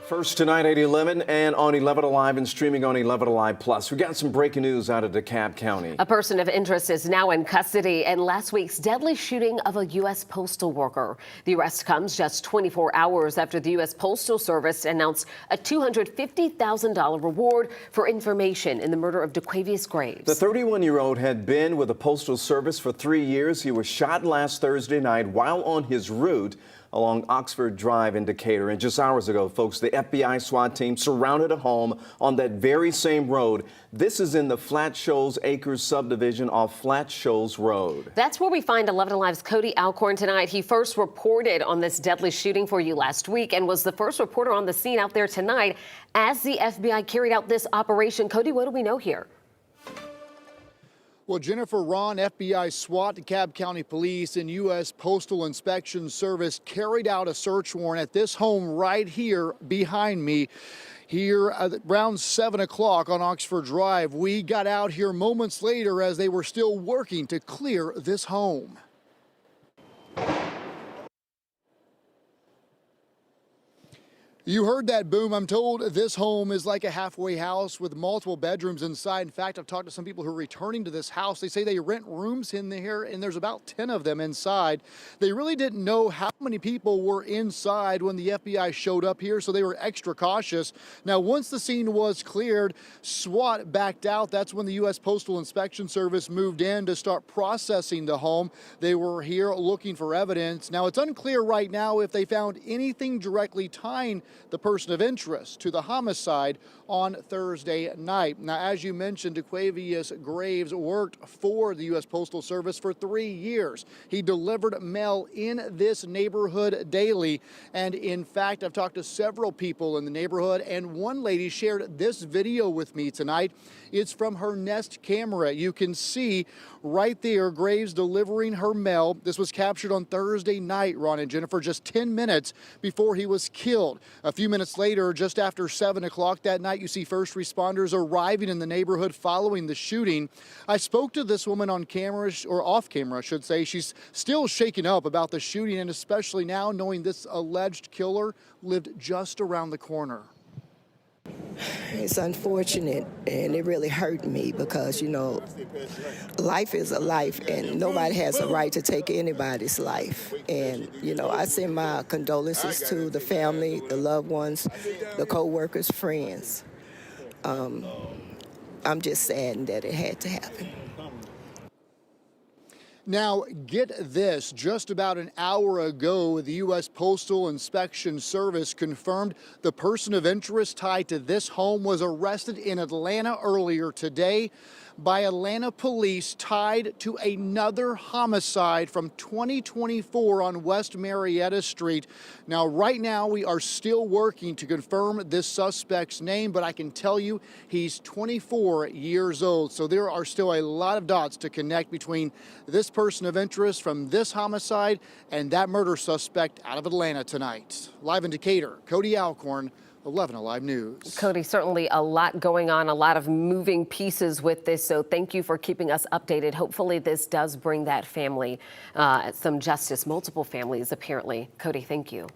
First tonight at 11 and on 11 Alive and streaming on 11 Alive Plus. We got some breaking news out of DeKalb County. A person of interest is now in custody in last week's deadly shooting of a U.S. postal worker. The arrest comes just 24 hours after the U.S. Postal Service announced a $250,000 reward for information in the murder of DeQuavius Graves. The 31-year-old had been with the Postal Service for 3 years. He was shot last Thursday night while on his route along Oxford Drive in Decatur. And just hours ago, folks, the FBI SWAT team surrounded a home on that very same road. This is in the Flat Shoals Acres subdivision off Flat Shoals Road. That's where we find 11 Alive's Cody Alcorn tonight. He first reported on this deadly shooting for you last week and was the first reporter on the scene out there tonight as the FBI carried out this operation. Cody, what do we know here? Well, Jennifer, Ron, FBI, SWAT, DeKalb County Police, and U.S. Postal Inspection Service carried out a search warrant at this home right here behind me. Here around 7 o'clock on Oxford Drive, we got out here moments later as they were still working to clear this home. You heard that boom. I'm told this home is like a halfway house with multiple bedrooms inside. In fact, I've talked to some people who are returning to this house. They say they rent rooms in here, and there's about 10 of them inside. They really didn't know how many people were inside when the FBI showed up here, so they were extra cautious. Now, once the scene was cleared, SWAT backed out. That's when the U.S. Postal Inspection Service moved in to start processing the home. They were here looking for evidence. Now, it's unclear right now if they found anything directly tying the person of interest to the homicide on Thursday night. Now, as you mentioned, DeQuavius Graves worked for the U.S. Postal Service for 3 years. He delivered mail in this neighborhood daily. And in fact, I've talked to several people in the neighborhood, and one lady shared this video with me tonight. It's from her Nest camera. You can see right there Graves delivering her mail. This was captured on Thursday night, Ron and Jennifer, just 10 minutes before he was killed. A few minutes later, just after 7 o'clock that night, you see first responders arriving in the neighborhood following the shooting. I spoke to this woman on camera, or off camera, I should say. She's still shaken up about the shooting, and especially now knowing this alleged killer lived just around the corner. It's unfortunate, and it really hurt me because, you know, life is a life, and nobody has a right to take anybody's life. And, you know, I send my condolences to the family, the loved ones, the co-workers, friends. I'm just saddened that it had to happen. Now, get this, just about an hour ago, the U.S. Postal Inspection Service confirmed the person of interest tied to this home was arrested in Atlanta earlier today by Atlanta police tied to another homicide from 2024 on West Marietta Street. Now, right now, we are still working to confirm this suspect's name, but I can tell you he's 24 years old. So there are still a lot of dots to connect between this person of interest from this homicide and that murder suspect out of Atlanta tonight. Live in Decatur, Cody Alcorn, 11 Alive News. Cody, certainly a lot going on, a lot of moving pieces with this, so thank you for keeping us updated. Hopefully this does bring that family some justice, multiple families apparently. Cody, thank you.